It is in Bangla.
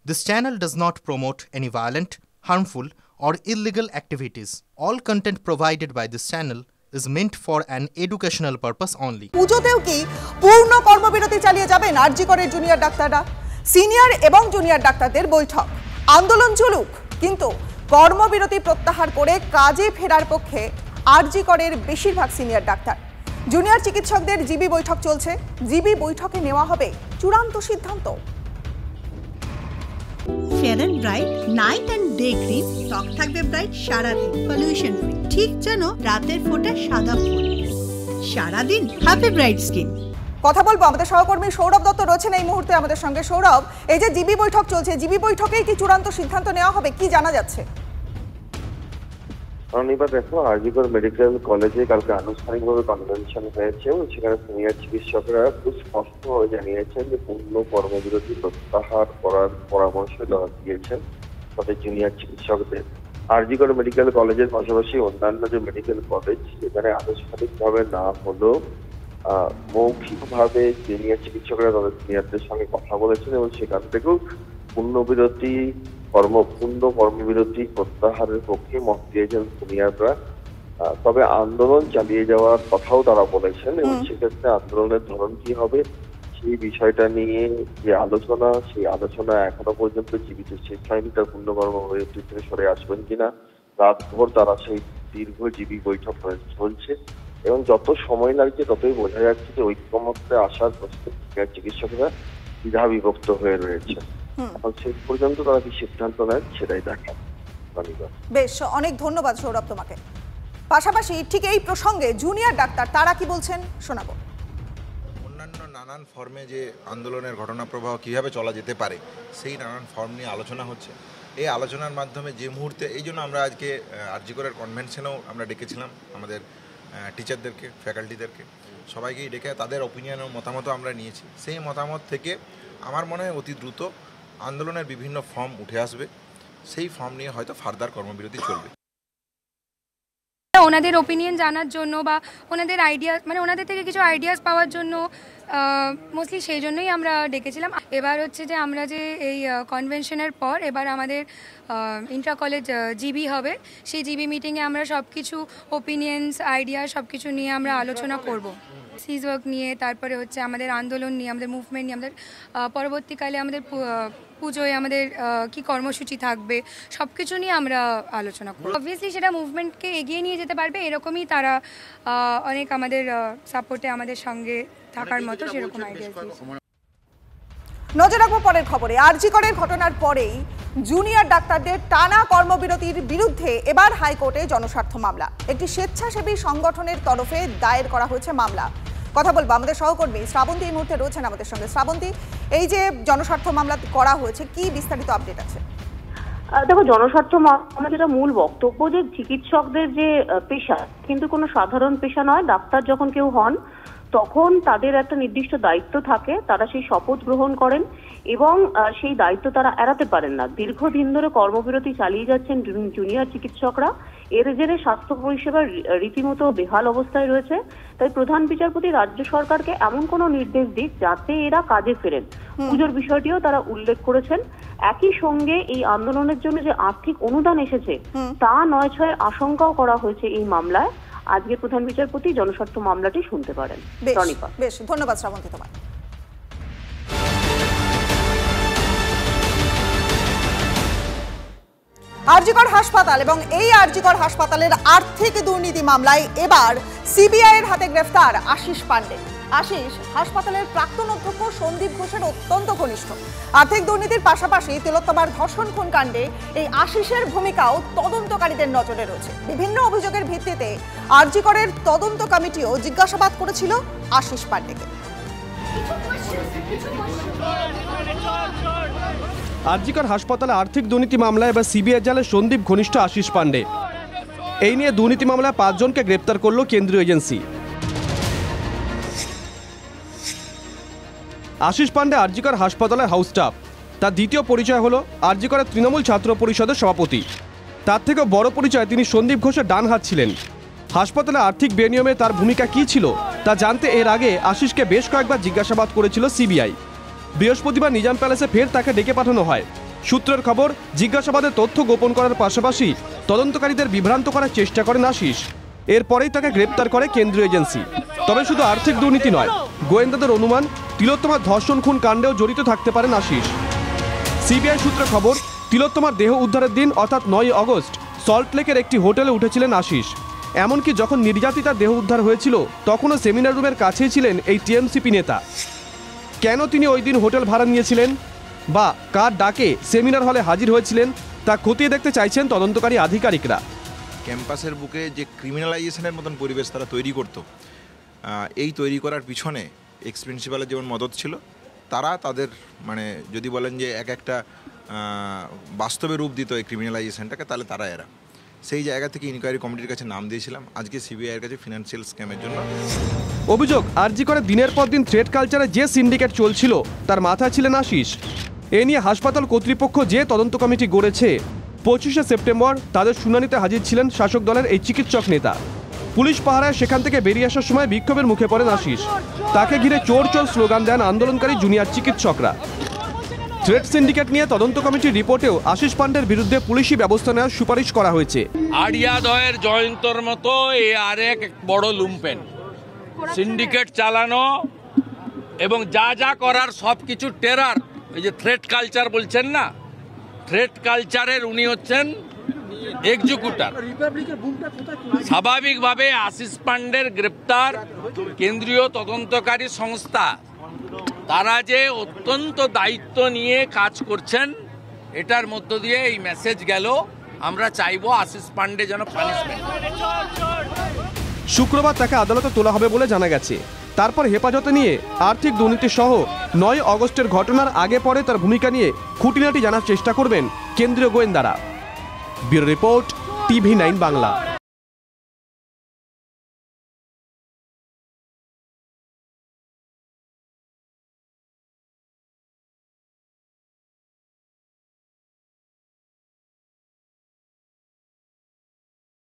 This channel does not promote any violent, harmful, or illegal activities. All content provided by this channel is meant for an educational purpose only. পুজোতেও কি পূর্ণ কর্মবিরতি চালিয়ে যাবেন আরজি করের জুনিয়র ডাক্তাররা? সিনিয়র এবং জুনিয়র ডাক্তারদের বৈঠক, আন্দোলন চলুক, কিন্তু কর্মবিরতি প্রত্যাহার করে কাজে ফেরার পক্ষে আরজি করের বেশিরভাগ সিনিয়র ডাক্তার। জুনিয়র চিকিৎসকদের জিবি বৈঠক চলছে। জিবি বৈঠকে নেওয়া হবে চূড়ান্ত সিদ্ধান্ত। Fair and Bright Night and Day Cream ত্বক থাকবে ব্রাইট সারাদিন, পলিউশন ফ্রি, ঠিক যেন রাতের ফোঁটা সাদা ফুল। সারাদিন হ্যাপি ব্রাইট স্কিন। কথা বলবো আমাদের সহকর্মী সৌরভ দত্ত রয়েছেন এই মুহূর্তে আমাদের সঙ্গে। সৌরভ, এই যে জিবি বৈঠক চলছে, জিবি বৈঠকেই কি চূড়ান্ত সিদ্ধান্ত নেওয়া হবে, কি জানা যাচ্ছে? এবার দেখো, আরজিকর মেডিকেল কলেজে কালকে আনুষ্ঠানিকভাবে কনভেনশন হয়েছে এবং সেখানে সিনিয়র চিকিৎসকরা খুব স্পষ্ট জানিয়েছেন যে পূর্ণ কর্মবিরতি প্রত্যাহার করার পরামর্শ দেওয়া দিয়েছেন তাদের জুনিয়র চিকিৎসকদের। আরজিকর মেডিকেল কলেজের পাশাপাশি অন্যান্য যে মেডিকেল কলেজ সেখানে আনুষ্ঠানিকভাবে না হলেও মৌখিকভাবে জুনিয়র চিকিৎসকরা তাদের সিনিয়রদের সঙ্গে কথা বলেছেন এবং সেখান থেকেও পূর্ণ কর্মবিরতি প্রত্যাহারের পক্ষে মত দিয়েছেন সিনিয়ররা। তবে আন্দোলন চালিয়ে যাওয়ার কথাও তারা বলেছেন এবং সেক্ষেত্রে আন্দোলনের ধরন কি হবে সেই বিষয়টা নিয়ে যে আলোচনা, সেই আলোচনা এখনো পর্যন্ত জীবিত শেষ হয়নি। তার পূর্ণ কর্মবিরতি থেকে সরে আসবেন কিনা রাতভর তারা সেই দীর্ঘ জিবি বৈঠক চলছে এবং যত সময় লাগছে ততই বোঝা যাচ্ছে যে ঐক্যমত্যে আসার প্রস্তুত চিকিৎসকরা দ্বিধা বিভক্ত হয়ে রয়েছে। এখন শেষ পর্যন্ত তারা কি সিদ্ধান্ত নেয় সেটাই দেখা। বেশ, অনেক ধন্যবাদ সৌরভ তোমাকে। পাশাপাশি ঠিক এই প্রসঙ্গে জুনিয়র ডাক্তার তারা কি বলছেন শোনাবো। অন্যান্য নানান ফর্মে যে আন্দোলনের ঘটনা প্রবাহ কিভাবে চলা যেতে পারে সেই নানান ফর্ম নিয়ে আলোচনা হচ্ছে। এই আলোচনার মাধ্যমে যে মুহূর্তে, এই জন্য আমরা আজকে আরজি করের কনভেনশনেও আমরা ডেকেছিলাম আমাদের টিচারদেরকে, ফ্যাকাল্টিদেরকে, সবাইকেই ডেকে তাদের অপিনিয়ন ও মতামত আমরা নিয়েছি। সেই মতামত থেকে আমার মনে হয় অতি দ্রুত আন্দোলনের বিভিন্ন ফর্ম উঠে আসবে, সেই ফর্ম নিয়ে হয়তো ফার্দার কর্মবিরতি চলবে। ওনাদের ওপিনিয়ন জানার জন্য বা ওনাদের আইডিয়া, মানে ওনাদের থেকে কিছু আইডিয়াস পাওয়ার জন্য মোস্টলি সেই জন্যই আমরা ডেকেছিলাম। এবার হচ্ছে যে আমরা যে এই কনভেনশনের পর এবার আমাদের ইন্ট্রা কলেজ জিবি হবে, সেই জিবি মিটিংয়ে আমরা সব কিছু ওপিনিয়ন্স, আইডিয়া সব কিছু নিয়ে আমরা আলোচনা করব। সিজ ওয়ার্ক নিয়ে, তারপরে হচ্ছে আমাদের আন্দোলন নিয়ে, আমাদের মুভমেন্ট নিয়ে, আমাদের পরবর্তীকালে আমাদের পুজোয় আমাদের কি কর্মসূচি থাকবে সব কিছু নিয়ে আমরা আলোচনা করব। অবভিয়াসলি সেটা মুভমেন্টকে এগিয়ে নিয়ে যেতে পারবে, এরকমই তারা অনেক আমাদের সাপোর্টে আমাদের সঙ্গে থাকার মতো সেরকম আইডিয়া দিয়েছে। নজর রাখবো পরের খবরে। আরজি করের ঘটনার পরেই জুনিয়র ডাক্তারদের টানা কর্মবিরতির বিরুদ্ধে এবার হাইকোর্টে জনস্বার্থ মামলা। একটি স্বেচ্ছাসেবী সংগঠনের তরফে দায়ের করা হয়েছে মামলা। কথা বলবো আমাদের সহকর্মী শ্রাবন্তী এই মুহূর্তে রয়েছেন আমাদের সঙ্গে। শ্রাবন্তী, এই যে জনস্বার্থ মামলা করা হয়েছে, কি বিস্তারিত আপডেট আছে? দেখো, জনস্বার্থ মামলা যেটা মূল বক্তব্য যে চিকিৎসকদের যে পেশা কিন্তু কোনো সাধারণ পেশা নয়। ডাক্তার যখন কেউ হন তখন তাদের একটা নির্দিষ্ট দায়িত্ব থাকে, তারা সেই শপথ গ্রহণ করেন এবং সেই দায়িত্ব তারা এড়াতে পারেন না। দীর্ঘদিন ধরে কর্মবিরতি চালিয়ে যাচ্ছেন জুনিয়র চিকিৎসকরা। এর জেরে স্বাস্থ্য পরিষেবা রীতিমতো বেহাল অবস্থায় রয়েছে। তাই প্রধান বিচারপতি রাজ্য সরকারকে এমন কোনো নির্দেশ দিক যাতে এরা কাজে ফেরেন। পুজোর বিষয়টিও তারা উল্লেখ করেছেন। একই সঙ্গে এই আন্দোলনের জন্য যে আর্থিক অনুদান এসেছে তা নয়-ছয়ের আশঙ্কাও করা হয়েছে এই মামলায়। আজকে প্রধান বিচারপতি জনস্বার্থ মামলাটি শুনতে পারেন। বেশ, ধন্যবাদ শ্রাবন্তী তোমার। আরজিকর হাসপাতাল এবং এই আরজিকর হাসপাতালের আর্থিক দুর্নীতি মামলায় এবার সিবিআই এর হাতে গ্রেফতার আশিস পান্ডে। আশিস হাসপাতালের প্রাক্তন অধ্যক্ষ সন্দীপ ঘোষের অত্যন্ত ঘনিষ্ঠ। আর্থিক দুর্নীতির পাশাপাশি তিলোত্তমার ধর্ষণ খুন কাণ্ডে এই আশিসের ভূমিকাও তদন্তকারীদের নজরে রয়েছে। বিভিন্ন অভিযোগের ভিত্তিতে আরজিকরের তদন্ত কমিটিও জিজ্ঞাসাবাদ করেছিল আশিস পান্ডেকে। আরজিকর হাসপাতালে আর্থিক দুর্নীতি মামলায় এবার সিবিআই জালে সন্দীপ ঘনিষ্ঠ আশিস পান্ডে। এই নিয়ে দুর্নীতি মামলায় 5 জনকে গ্রেপ্তার করল কেন্দ্রীয় এজেন্সি। আশিস পান্ডে আরজিকর হাসপাতালের হাউস স্টাফ। তার দ্বিতীয় পরিচয় হলো আরজিকরের তৃণমূল ছাত্র পরিষদের সভাপতি। তার থেকেও বড় পরিচয় তিনি সন্দীপ ঘোষের ডান হাত ছিলেন। হাসপাতালে আর্থিক বেনিয়মে তার ভূমিকা কী ছিল তা জানতে এর আগে আশিসকে বেশ কয়েকবার জিজ্ঞাসাবাদ করেছিল সিবিআই। বৃহস্পতিবার নিজাম প্যালেসে ফের তাকে ডেকে পাঠানো হয়। সূত্রের খবর, জিজ্ঞাসাবাদে তথ্য গোপন করার পাশাপাশি তদন্তকারীদের বিভ্রান্ত করার চেষ্টা করেন আশিস। এরপরেই তাকে গ্রেপ্তার করে কেন্দ্রীয় এজেন্সি। তবে শুধু আর্থিক দুর্নীতি নয়, গোয়েন্দাদের অনুমান তিলোত্তমার ধর্ষণ খুন কাণ্ডেও জড়িত থাকতে পারেন আশিস। সিবিআই সূত্রে খবর, তিলোত্তমার দেহ উদ্ধারের দিন অর্থাৎ 9 আগস্ট সল্টলেকের একটি হোটেলে উঠেছিলেন আশিস। এমনকি যখন নির্যাতিতার দেহ উদ্ধার হয়েছিল তখনও সেমিনার রুমের কাছেই ছিলেন এই টিএমসিপি নেতা। কেন তিনি ওই দিন হোটেল ভাড়া নিয়েছিলেন বা কার ডাকে সেমিনার হলে হাজির হয়েছিলেন তা খতিয়ে দেখতে চাইছেন তদন্তকারী আধিকারিকরা। ক্যাম্পাসের বুকে যে ক্রিমিনালাইজেশনের মতন পরিবেশ তারা তৈরি করত, এই তৈরি করার পিছনে এক্স প্রিন্সিপালের যেমন মদত ছিল, তারা তাদের মানে যদি বলেন যে একটা বাস্তবে রূপ দিত এই ক্রিমিনালাইজেশনটাকে, তাহলে তারা এরা সেই জায়গা থেকে ইনকোয়ারি কমিটির কাছে নাম দিয়েছিলাম আজকে সিবিআইয়ের কাছে ফিনান্সিয়াল স্ক্যামের জন্য। অভিযোগ, আরজি করে দিনের পর দিন থ্রেড কালচারে যে সিন্ডিকেট চলছিল তার মাথায় ছিলেন আশিস। এ নিয়ে হাসপাতাল কর্তৃপক্ষ যে তদন্ত কমিটি গড়েছে, 25শে সেপ্টেম্বর তাদের শুনানিতে হাজির ছিলেন শাসক দলের এই চিকিৎসক নেতা। পুলিশ পাহারায় সেখান থেকে বেরিয়ে আসার সময় বিক্ষোভের মুখে পড়েন আশিস। তাকে ঘিরে চোর চোর স্লোগান দেন আন্দোলনকারী জুনিয়র চিকিৎসকরা। থ্রেড সিন্ডিকেট নিয়ে তদন্ত কমিটির রিপোর্টেও আশিস পান্ডের বিরুদ্ধে পুলিশি ব্যবস্থা নেওয়ার সুপারিশ করা হয়েছে। আড়িয়াদয়ের জয়ন্তর মতো এ আরেক বড় লুম্পেন, সিন্ডিকেট চালানো এবং যা যা করার সব কিছু টেরার। এই যে থ্রেড কালচার বলছেন না, থ্রেড কালচারের উনি হচ্ছেন এক্সিকিউটর। স্বাভাবিকভাবে আশিস পান্ডের গ্রেপ্তার কেন্দ্রীয় তদন্তকারী সংস্থা, তারা যে অত্যন্ত দায়িত্ব নিয়ে কাজ করছেন, এটার মধ্য দিয়ে এই মেসেজ গেল। আমরা চাইবো আশিস পান্ডে যেন পানিশমেন্ট। শুক্রবার তাকে আদালতে তোলা হবে বলে জানা গেছে। তারপর হেফাজতে নিয়ে আর্থিক দুর্নীতি সহ 9 আগস্টের ঘটনার আগে পরে তার ভূমিকা নিয়ে খুঁটিনাটি জানার চেষ্টা করবেন কেন্দ্রীয় গোয়েন্দারা। Bureau report, TV9 Bangla.